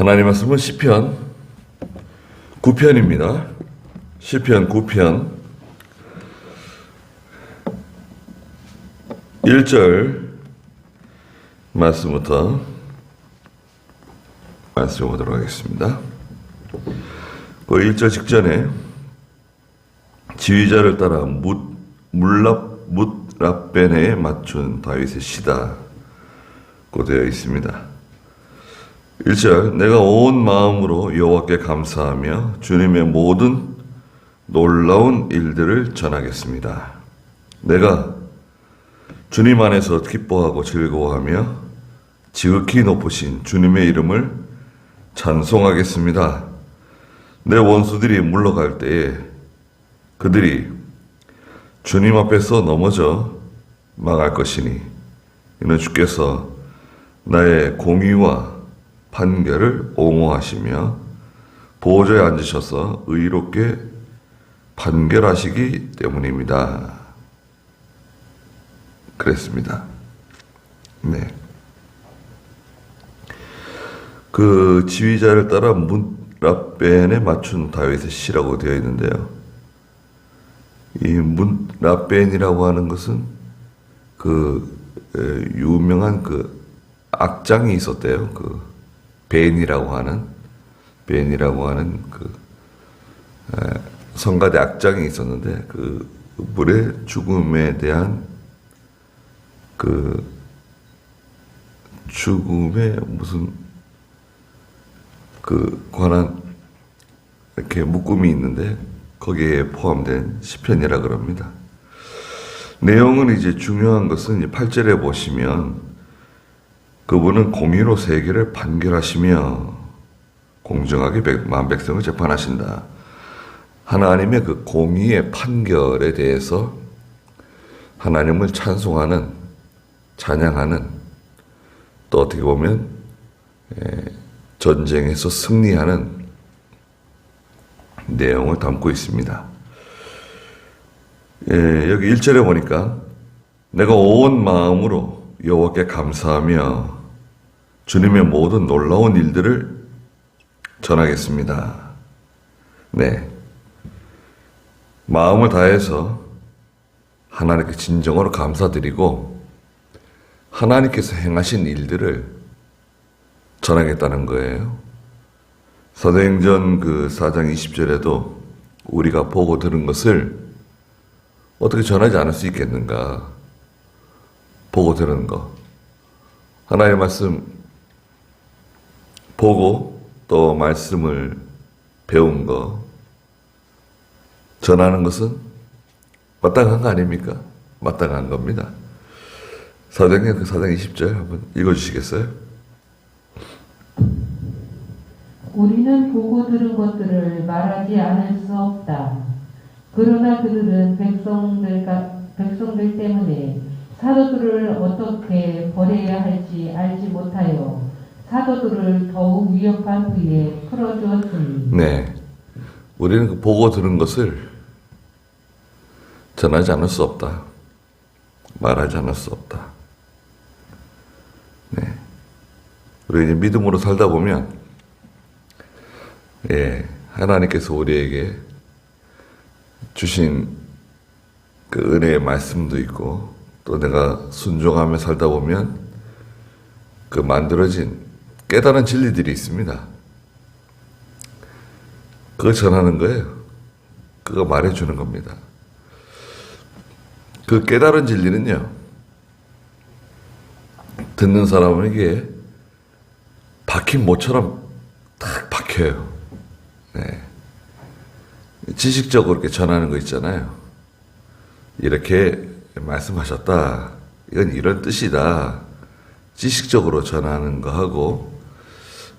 하나님 말씀은 시편 9편입니다. 시편 9편 1절 말씀부터 말씀해 보도록 하겠습니다. 그 1절 직전에 지휘자를 따라 뭇랍벤에 맞춘 다윗의 시다고 되어 있습니다. 1절 내가 온 마음으로 여호와께 감사하며 주님의 모든 놀라운 일들을 전하겠습니다. 내가 주님 안에서 기뻐하고 즐거워하며 지극히 높으신 주님의 이름을 찬송하겠습니다. 내 원수들이 물러갈 때에 그들이 주님 앞에서 넘어져 망할 것이니 이는 주께서 나의 공의와 판결을 옹호하시며 보호자에 앉으셔서 의롭게 판결하시기 때문입니다. 그랬습니다. 네. 그 지휘자를 따라 뭇랍벤에 맞춘 다윗의 시라고 되어 있는데요. 이 뭇랍벤이라고 하는 것은 그 유명한 그 악장이 있었대요. 그 벤이라고 하는 그 성가대 악장이 있었는데 그 물의 죽음에 대한 그 죽음에 무슨 그 관한 이렇게 묶음이 있는데 거기에 포함된 시편이라 그럽니다. 내용은 이제 중요한 것은 8절에 보시면 그분은 공의로 세계를 판결하시며 공정하게 만 백성을 재판하신다. 하나님의 그 공의의 판결에 대해서 하나님을 찬송하는, 찬양하는, 또 어떻게 보면 전쟁에서 승리하는 내용을 담고 있습니다. 여기 1절에 보니까 내가 온 마음으로 여호와께 감사하며 주님의 모든 놀라운 일들을 전하겠습니다. 네. 마음을 다해서 하나님께 진정으로 감사드리고 하나님께서 행하신 일들을 전하겠다는 거예요. 사도행전 그 4장 20절에도 우리가 보고 들은 것을 어떻게 전하지 않을 수 있겠는가? 보고 들은 거. 하나님의 말씀 보고 또 말씀을 배운 거 전하는 것은 마땅한 거 아닙니까? 마땅한 겁니다. 사도행전 그 4장 20절 한번 읽어주시겠어요? 우리는 보고 들은 것들을 말하지 않을 수 없다. 그러나 그들은 백성들 때문에 사도들을 어떻게 벌해야 할지 알지 못하여 사도들을 더욱 위협한 후에 풀어주었으니. 네, 우리는 그 보고 들은 것을 전하지 않을 수 없다. 말하지 않을 수 없다. 네, 우리 이제 믿음으로 살다 보면 하나님께서 우리에게 주신 그 은혜의 말씀도 있고 또 내가 순종하며 살다 보면 그 만들어진 깨달은 진리들이 있습니다. 그거 전하는 거예요. 그거 말해주는 겁니다. 그 깨달은 진리는요, 듣는 사람에게 박힌 못처럼 딱 박혀요. 네. 지식적으로 이렇게 전하는 거 있잖아요. 이렇게 말씀하셨다. 이건 이런 뜻이다. 지식적으로 전하는 거하고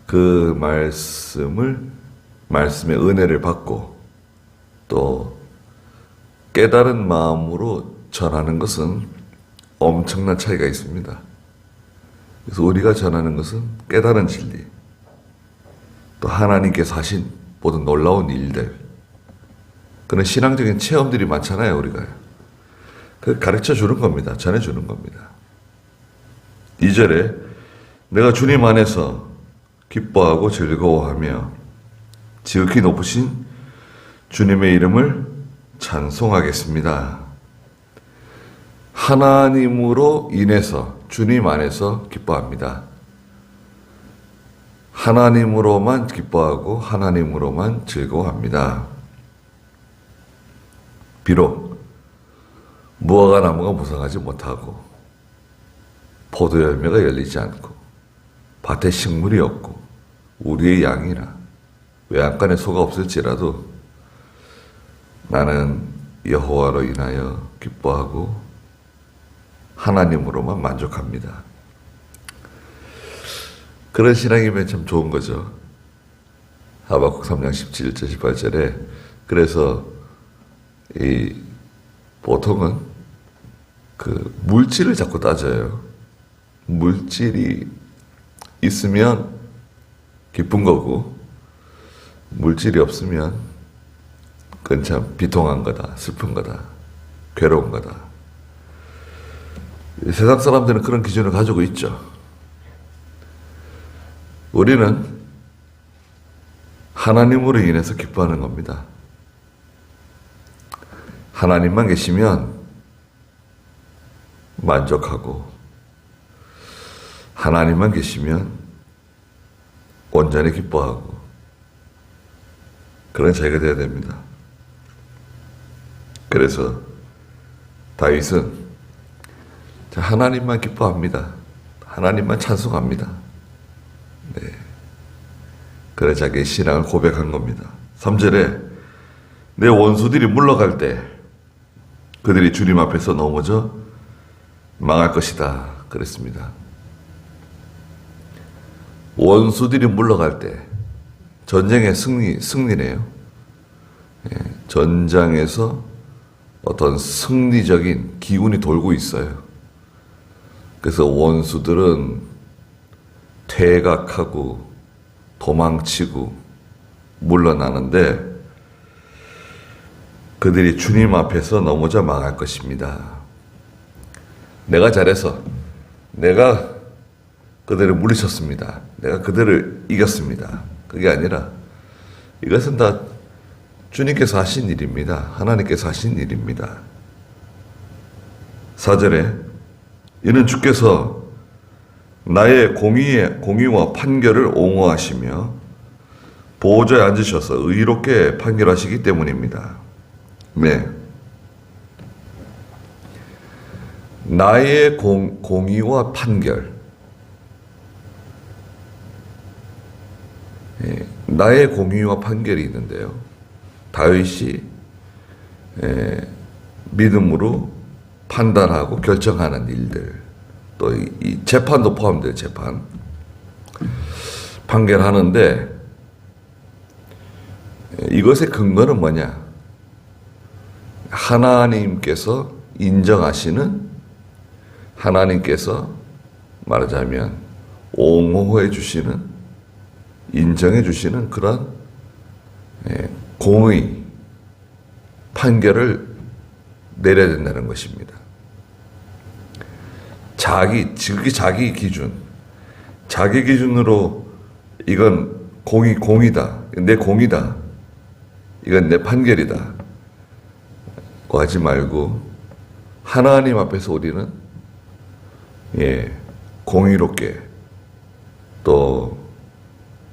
그 말씀의 은혜를 받고 또 깨달은 마음으로 전하는 것은 엄청난 차이가 있습니다. 그래서 우리가 전하는 것은 깨달은 진리, 또 하나님께서 하신 모든 놀라운 일들, 그런 신앙적인 체험들이 많잖아요, 우리가. 그 가르쳐 주는 겁니다. 전해 주는 겁니다. 2절에 내가 주님 안에서 기뻐하고 즐거워하며 지극히 높으신 주님의 이름을 찬송하겠습니다. 하나님으로 인해서 주님 안에서 기뻐합니다. 하나님으로만 기뻐하고 하나님으로만 즐거워합니다. 비록 무화과 나무가 무성하지 못하고 포도 열매가 열리지 않고 밭에 식물이 없고 우리의 양이나 외양간에 소가 없을지라도 나는 여호와로 인하여 기뻐하고 하나님으로만 만족합니다. 그런 신앙이면 참 좋은 거죠. 하박국 3장 17절 18절에 그래서 보통은 그 물질을 자꾸 따져요. 물질이 있으면 기쁜 거고 물질이 없으면 그건 참 비통한 거다, 슬픈 거다, 괴로운 거다. 세상 사람들은 그런 기준을 가지고 있죠. 우리는 하나님으로 인해서 기뻐하는 겁니다. 하나님만 계시면 만족하고 하나님만 계시면 온전히 기뻐하고 그런 자가 되어야 됩니다. 그래서 다윗은 하나님만 기뻐합니다. 하나님만 찬송합니다. 네. 그래 자기의 신앙을 고백한 겁니다. 3절에 내 원수들이 물러갈 때 그들이 주님 앞에서 넘어져 망할 것이다 그랬습니다. 원수들이 물러갈 때 전쟁의 승리네요. 예, 전장에서 어떤 승리적인 기운이 돌고 있어요. 그래서 원수들은 퇴각하고 도망치고 물러나는데 그들이 주님 앞에서 넘어져 망할 것입니다. 내가 잘해서 내가 그들을 물리쳤습니다. 내가 그들을 이겼습니다. 그게 아니라 이것은 다 주님께서 하신 일입니다. 하나님께서 하신 일입니다. 4절에 이는 주께서 나의 공의와 판결을 옹호하시며 보호자에 앉으셔서 의롭게 판결하시기 때문입니다. 네. 나의 공의와 판결. 예, 나의 공의와 판결이 있는데요. 다윗이 믿음으로 판단하고 결정하는 일들, 또 이 재판도 포함돼요. 재판 판결하는데 이것의 근거는 뭐냐? 하나님께서 인정하시는, 하나님께서 말하자면 옹호해 주시는, 인정해 주시는 그런 공의 판결을 내려야 된다는 것입니다. 지극히 자기 기준, 자기 기준으로 이건 공이다, 내 공이다, 이건 내 판결이다 하지 말고 하나님 앞에서 우리는 공의롭게 또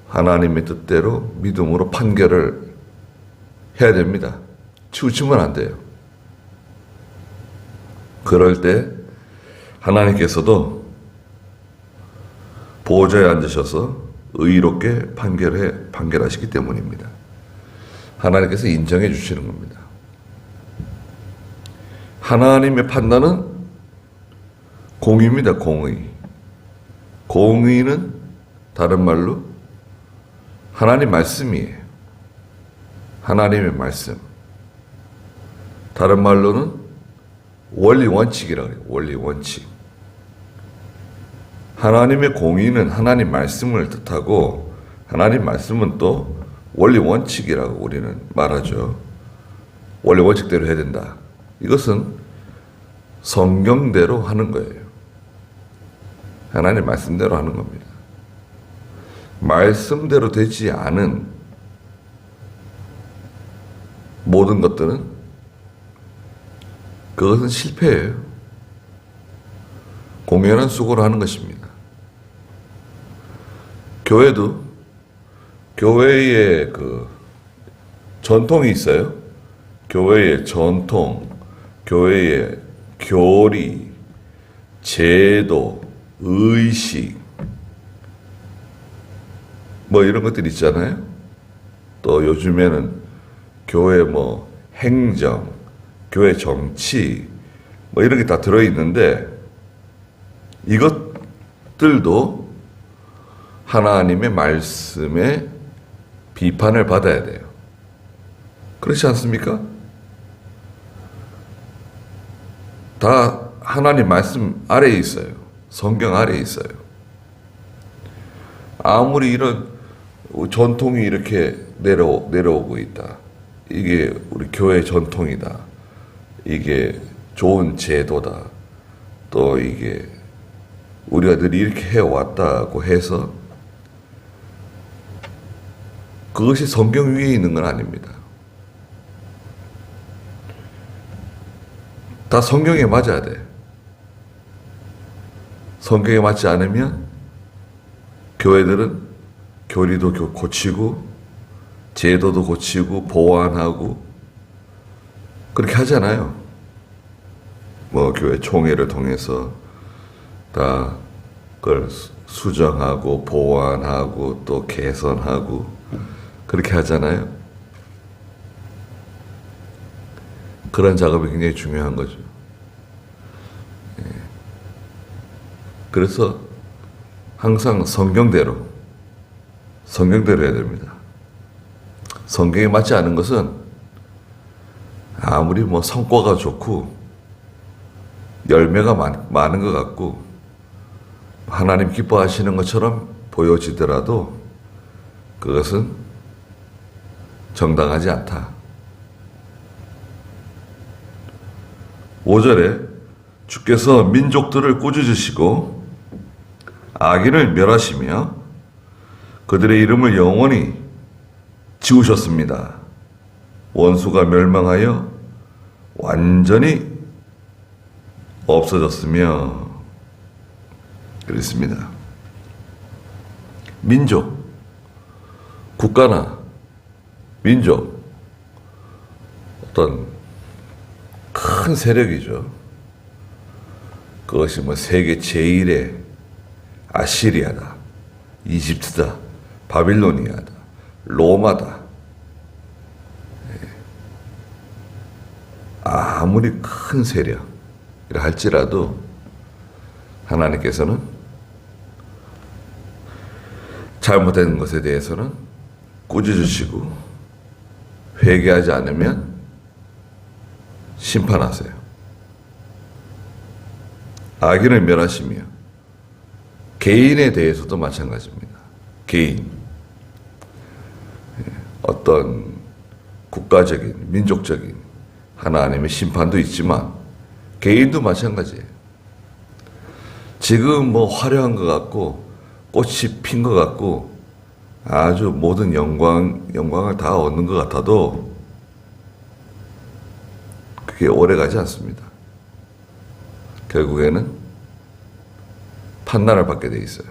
하나님의 뜻대로 믿음으로 판결을 해야 됩니다. 치우치면 안 돼요. 그럴 때 하나님께서도 보호자에 앉으셔서 의롭게 판결하시기 때문입니다. 하나님께서 인정해 주시는 겁니다. 하나님의 판단은 공의입니다. 공의. 공의는 다른 말로 하나님 말씀이에요. 하나님의 말씀. 다른 말로는 원리 원칙이라고 해요. 원리 원칙. 하나님의 공의는 하나님 말씀을 뜻하고 하나님 말씀은 또 원리 원칙이라고 우리는 말하죠. 원리 원칙대로 해야 된다. 이것은 성경대로 하는 거예요. 하나님 말씀대로 하는 겁니다. 말씀대로 되지 않은 모든 것들은 그것은 실패예요. 공연한 수고를 하는 것입니다. 교회도 교회의 그 전통이 있어요. 교회의 전통, 교회의 교리, 제도, 의식, 뭐 이런 것들 있잖아요. 또 요즘에는 교회 뭐 행정, 교회 정치, 뭐 이런 게 다 들어있는데 이것들도 하나님의 말씀에 비판을 받아야 돼요. 그렇지 않습니까? 다 하나님 말씀 아래에 있어요. 성경 아래에 있어요. 아무리 이런 전통이 이렇게 내려오고 있다. 이게 우리 교회 전통이다. 이게 좋은 제도다. 또 이게 우리가 늘 이렇게 해왔다고 해서 그것이 성경 위에 있는 건 아닙니다. 다 성경에 맞아야 돼. 성경에 맞지 않으면 교회들은 교리도 고치고 제도도 고치고 보완하고 그렇게 하잖아요. 뭐 교회 총회를 통해서 다 그걸 수정하고 보완하고 또 개선하고 그렇게 하잖아요. 그런 작업이 굉장히 중요한 거죠. 그래서 항상 성경대로 해야 됩니다. 성경에 맞지 않은 것은 아무리 뭐 성과가 좋고 열매가 많은 것 같고 하나님 기뻐하시는 것처럼 보여지더라도 그것은 정당하지 않다. 5절에 주께서 민족들을 꾸짖으시고 악인을 멸하시며 그들의 이름을 영원히 지우셨습니다. 원수가 멸망하여 완전히 없어졌으며 그랬습니다. 민족, 국가나 민족, 어떤 큰 세력이죠. 그것이 뭐 세계 제1의 아시리아다, 이집트다, 바빌로니아다, 로마다. 아무리 큰 세력이라 할지라도 하나님께서는 잘못된 것에 대해서는 꾸짖으시고 회개하지 않으면 심판하세요. 악인을 멸하시며 개인에 대해서도 마찬가지입니다. 개인, 어떤 국가적인, 민족적인 하나님의 심판도 있지만 개인도 마찬가지예요. 지금 뭐 화려한 것 같고 꽃이 핀 것 같고 아주 모든 영광을 다 얻는 것 같아도 그게 오래 가지 않습니다. 결국에는 판단을 받게 돼 있어요.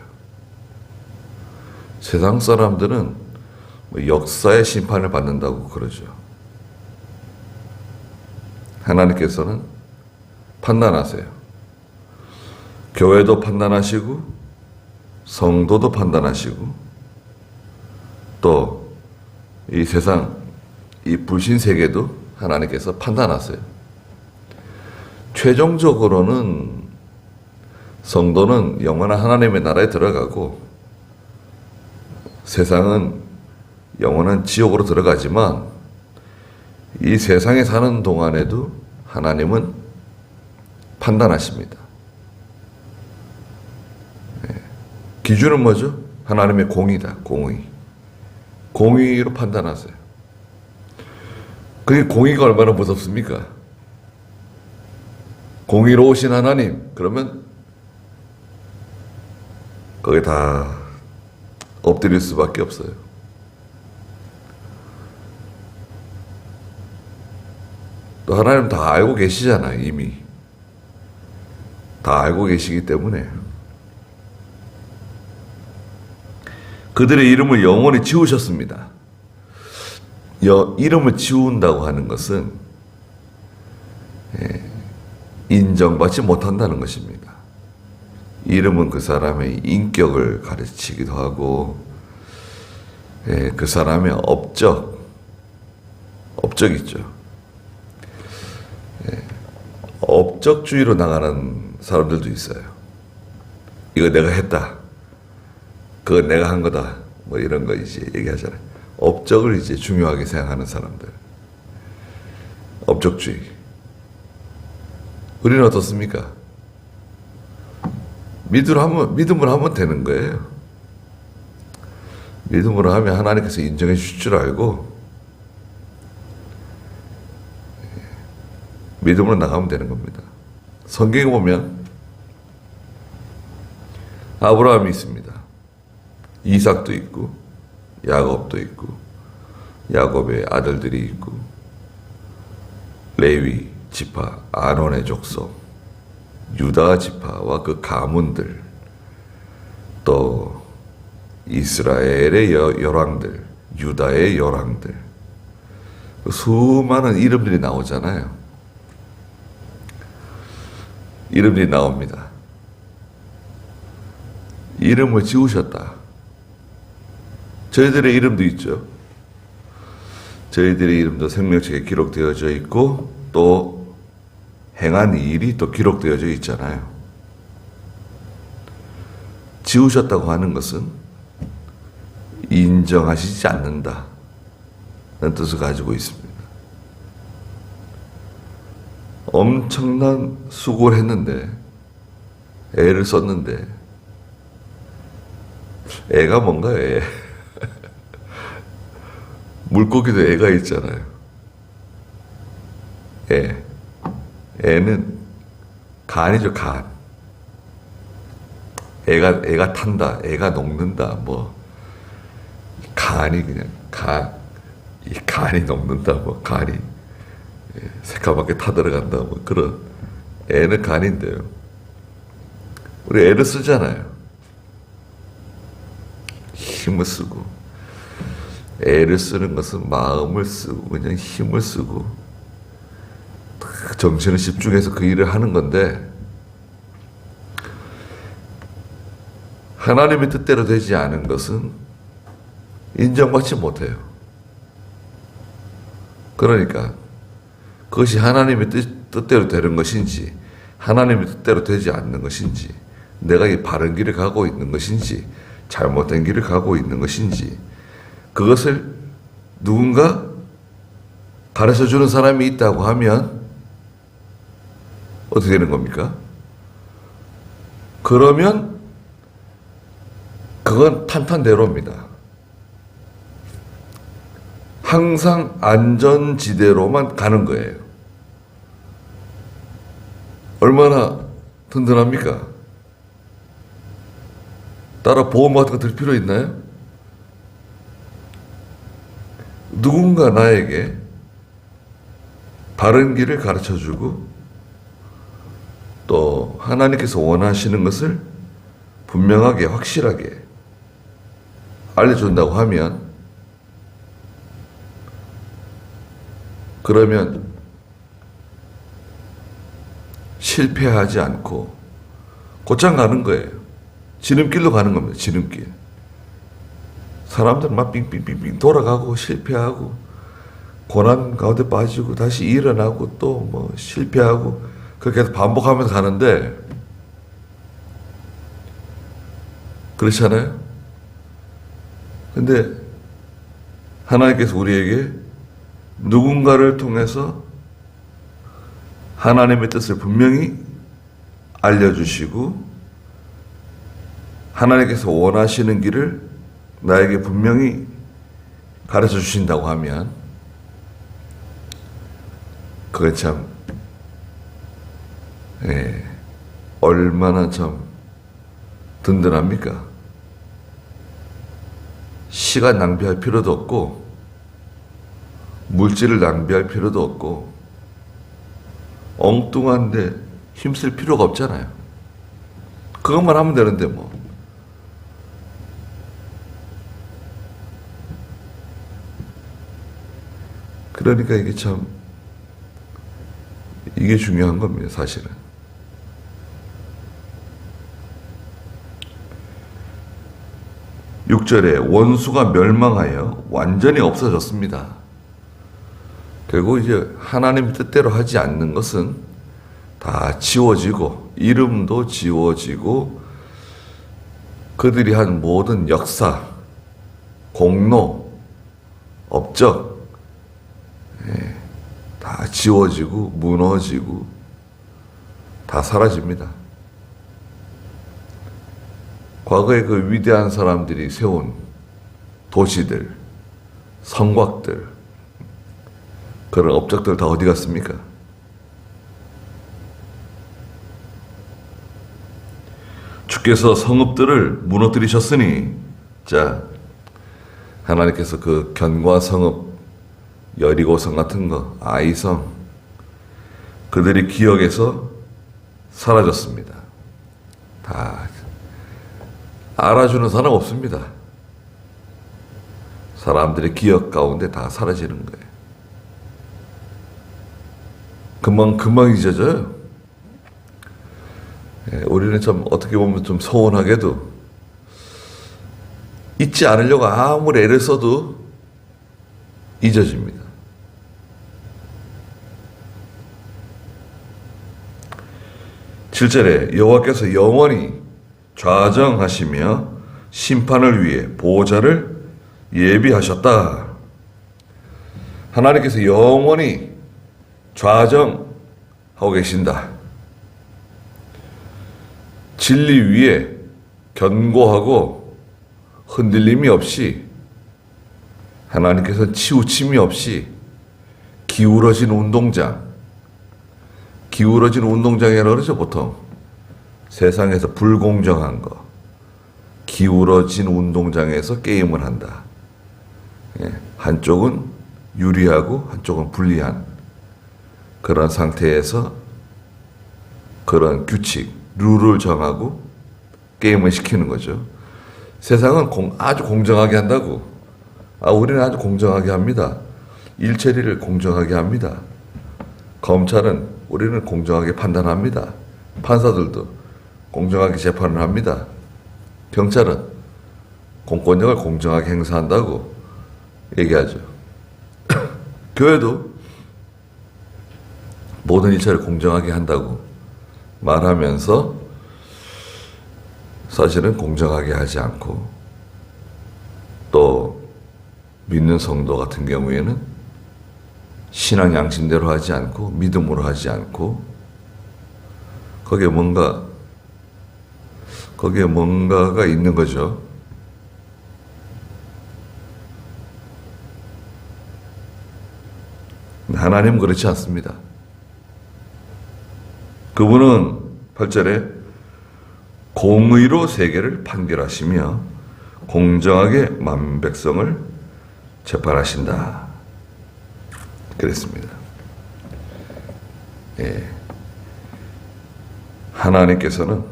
세상 사람들은 뭐 역사의 심판을 받는다고 그러죠. 하나님께서는 판단하세요. 교회도 판단하시고 성도도 판단하시고 또 이 세상 이 불신 세계도 하나님께서 판단하세요. 최종적으로는 성도는 영원한 하나님의 나라에 들어가고 세상은 영원한 지옥으로 들어가지만 이 세상에 사는 동안에도 하나님은 판단하십니다. 기준은 뭐죠? 하나님의 공의다. 공의로 판단하세요. 그게 공의가 얼마나 무섭습니까? 공의로우신 하나님, 그러면 거기 다 엎드릴 수밖에 없어요. 또 하나님 다 알고 계시잖아요. 이미 다 알고 계시기 때문에 그들의 이름을 영원히 지우셨습니다. 이름을 지운다고 하는 것은 인정받지 못한다는 것입니다. 이름은 그 사람의 인격을 가르치기도 하고 그 사람의 업적 있죠. 업적주의로 나가는 사람들도 있어요. 이거 내가 했다. 그거 내가 한 거다. 뭐 이런 거 이제 얘기하잖아요. 업적을 이제 중요하게 생각하는 사람들. 업적주의. 우리는 어떻습니까? 믿음으로 하면 되는 거예요. 믿음으로 하면 하나님께서 인정해 주실 줄 알고 믿음으로 나가면 되는 겁니다. 성경에 보면 아브라함이 있습니다. 이삭도 있고 야곱도 있고 야곱의 아들들이 있고 레위 지파, 아론의 족속, 유다 지파와 그 가문들, 또 이스라엘의 열왕들, 유다의 열왕들, 수많은 이름들이 나오잖아요. 이름들이 나옵니다. 이름을 지우셨다. 저희들의 이름도 있죠. 저희들의 이름도 생명책에 기록되어져 있고 또 행한 일이 또 기록되어져 있잖아요. 지우셨다고 하는 것은 인정하시지 않는다는 뜻을 가지고 있습니다. 엄청난 수고를 했는데, 애를 썼는데, 애가 뭔가 애. 물고기도 애가 있잖아요. 애는 간이죠, 간. 애가 탄다, 애가 녹는다, 뭐. 간이 그냥, 이 간이 녹는다, 뭐, 간이. 새까맣게 타들어간다, 뭐, 그런. 애는 간인데요. 우리 애를 쓰잖아요. 힘을 쓰고. 애를 쓰는 것은 마음을 쓰고, 그냥 힘을 쓰고, 정신을 집중해서 그 일을 하는 건데, 하나님의 뜻대로 되지 않은 것은 인정받지 못해요. 그러니까 그것이 하나님의 뜻대로 되는 것인지 하나님의 뜻대로 되지 않는 것인지 내가 이 바른 길을 가고 있는 것인지 잘못된 길을 가고 있는 것인지 그것을 누군가 가르쳐주는 사람이 있다고 하면 어떻게 되는 겁니까? 그러면 그건 탄탄대로입니다. 항상 안전지대로만 가는 거예요. 얼마나 든든합니까? 따로 보험 같은 거 들 필요 있나요? 누군가 나에게 바른 길을 가르쳐주고 또 하나님께서 원하시는 것을 분명하게 확실하게 알려준다고 하면 그러면 실패하지 않고 곧장 가는 거예요. 지름길로 가는 겁니다. 지름길. 사람들은 막 빙빙빙빙 돌아가고 실패하고 고난 가운데 빠지고 다시 일어나고 또 뭐 실패하고 그렇게 해서 반복하면서 가는데 그렇잖아요. 근데 하나님께서 우리에게 누군가를 통해서 하나님의 뜻을 분명히 알려주시고 하나님께서 원하시는 길을 나에게 분명히 가르쳐 주신다고 하면 그게 참 얼마나 참 든든합니까? 시간 낭비할 필요도 없고 물질을 낭비할 필요도 없고 엉뚱한데 힘쓸 필요가 없잖아요. 그것만 하면 되는데 뭐. 그러니까 이게 참 이게 중요한 겁니다, 사실은. 육절에 원수가 멸망하여 완전히 없어졌습니다. 결국 이제 하나님 뜻대로 하지 않는 것은 다 지워지고 이름도 지워지고 그들이 한 모든 역사, 공로, 업적 다 지워지고 무너지고 다 사라집니다. 과거에 그 위대한 사람들이 세운 도시들, 성곽들, 그런 업적들 다 어디 갔습니까? 주께서 성읍들을 무너뜨리셨으니, 자, 하나님께서 그 견고한 성읍, 여리고성 같은 거, 아이성, 그들이 기억에서 사라졌습니다. 다 알아주는 사람 없습니다. 사람들의 기억 가운데 다 사라지는 거예요. 금방 잊어져요. 우리는 참 어떻게 보면 좀 서운하게도 잊지 않으려고 아무리 애를 써도 잊어집니다. (7절에) 여호와께서 영원히 좌정하시며 심판을 위해 보호자를 예비하셨다. 하나님께서 영원히 좌정하고 계신다. 진리 위에 견고하고 흔들림이 없이, 하나님께서 치우침이 없이 기울어진 운동장, 기울어진 운동장이라고 그러죠, 보통. 세상에서 불공정한 거, 기울어진 운동장에서 게임을 한다. 한쪽은 유리하고 한쪽은 불리한 그런 상태에서 그런 규칙, 룰을 정하고 게임을 시키는 거죠. 세상은 아주 공정하게 한다고. 우리는 아주 공정하게 합니다. 일처리를 공정하게 합니다. 검찰은 우리는 공정하게 판단합니다. 판사들도 공정하게 재판을 합니다. 경찰은 공권력을 공정하게 행사한다고 얘기하죠. 교회도 모든 일처리를 공정하게 한다고 말하면서 사실은 공정하게 하지 않고, 또 믿는 성도 같은 경우에는 신앙 양심대로 하지 않고 믿음으로 하지 않고, 거기에 뭔가가 있는 거죠. 하나님은 그렇지 않습니다. 그분은 8절에 공의로 세계를 판결하시며 공정하게 만 백성을 재판하신다. 그랬습니다. 하나님께서는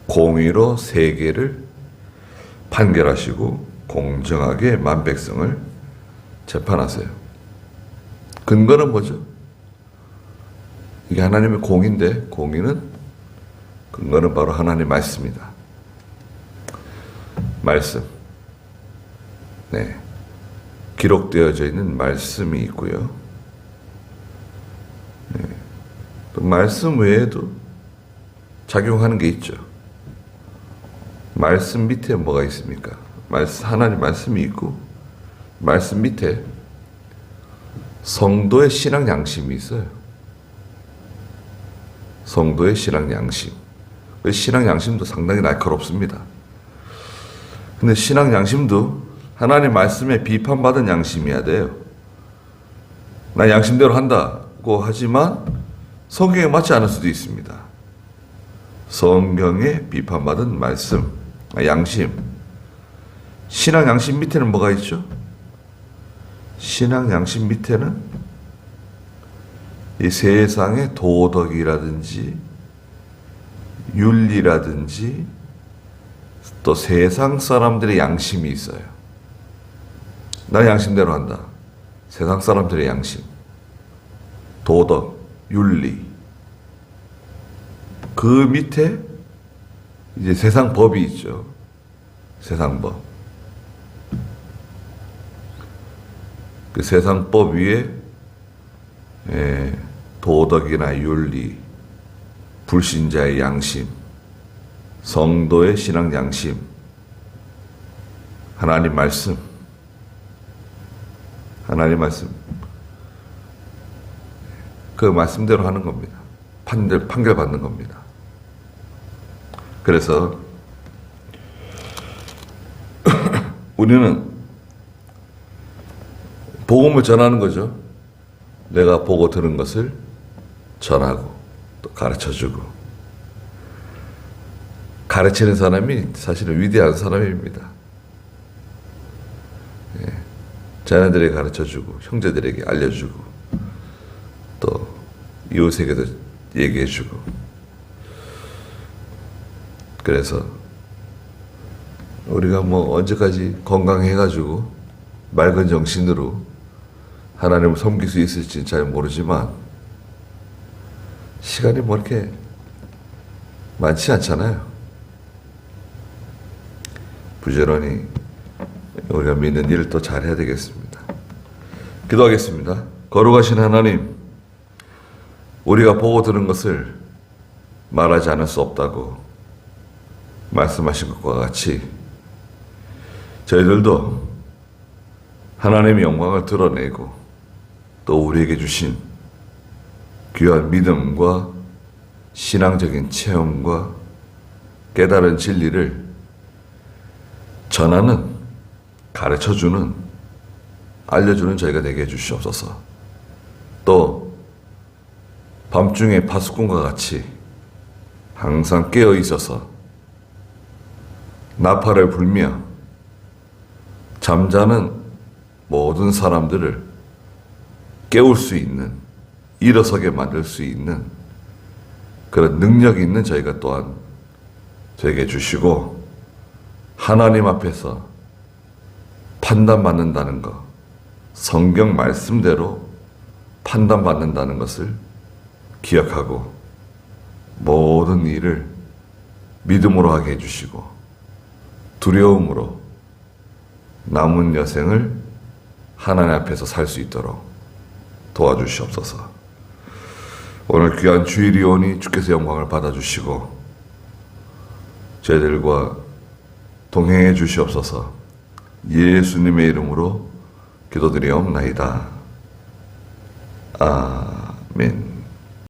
공의로 세계를 판결하시고 공정하게 만 백성을 재판하세요. 근거는 뭐죠? 이게 하나님의 공의인데, 공의는 근거는 바로 하나님의 말씀입니다. 말씀. 기록되어져 있는 말씀이 있고요. 또 말씀 외에도 작용하는 게 있죠. 말씀 밑에 뭐가 있습니까? 하나님 말씀이 있고, 말씀 밑에 성도의 신앙 양심이 있어요. 성도의 신앙 양심. 신앙 양심도 상당히 날카롭습니다. 근데 신앙 양심도 하나님 말씀에 비판받은 양심이어야 돼요. 나 양심대로 한다고 하지만 성경에 맞지 않을 수도 있습니다. 성경에 비판받은 말씀, 양심. 신앙 양심 밑에는 뭐가 있죠? 신앙 양심 밑에는 이 세상의 도덕이라든지 윤리라든지 또 세상 사람들의 양심이 있어요. 나 양심대로 한다. 세상 사람들의 양심, 도덕, 윤리. 그 밑에 이제 세상 법이 있죠. 세상 법. 그 세상 법 위에 도덕이나 윤리, 불신자의 양심, 성도의 신앙 양심, 하나님 말씀, 그 말씀대로 하는 겁니다. 판결 받는 겁니다. 그래서 우리는 복음을 전하는 거죠. 내가 보고 들은 것을 전하고 또 가르쳐주고. 가르치는 사람이 사실은 위대한 사람입니다. 자녀들에게 가르쳐주고 형제들에게 알려주고 또 이웃에게도 얘기해주고. 그래서 우리가 뭐 언제까지 건강해가지고 맑은 정신으로 하나님을 섬길 수 있을지는 잘 모르지만 시간이 뭐 이렇게 많지 않잖아요. 부지런히 우리가 믿는 일을 또 잘해야 되겠습니다. 기도하겠습니다. 거룩하신 하나님, 우리가 보고 들은 것을 말하지 않을 수 없다고 말씀하신 것과 같이 저희들도 하나님의 영광을 드러내고 또 우리에게 주신 귀한 믿음과 신앙적인 체험과 깨달은 진리를 전하는, 가르쳐주는, 알려주는 저희가 되게 해주시옵소서. 또 밤중에 파수꾼과 같이 항상 깨어 있어서 나팔을 불며 잠자는 모든 사람들을 깨울 수 있는, 일어서게 만들 수 있는 그런 능력이 있는 저희가 또한 되게 해주시고, 하나님 앞에서 판단받는다는 것, 성경 말씀대로 판단받는다는 것을 기억하고 모든 일을 믿음으로 하게 해주시고 두려움으로 남은 여생을 하나님 앞에서 살 수 있도록 도와주시옵소서. 오늘 귀한 주일이 오니 주께서 영광을 받아주시고 저희들과 동행해 주시옵소서. 예수님의 이름으로 기도드리옵나이다. 아멘.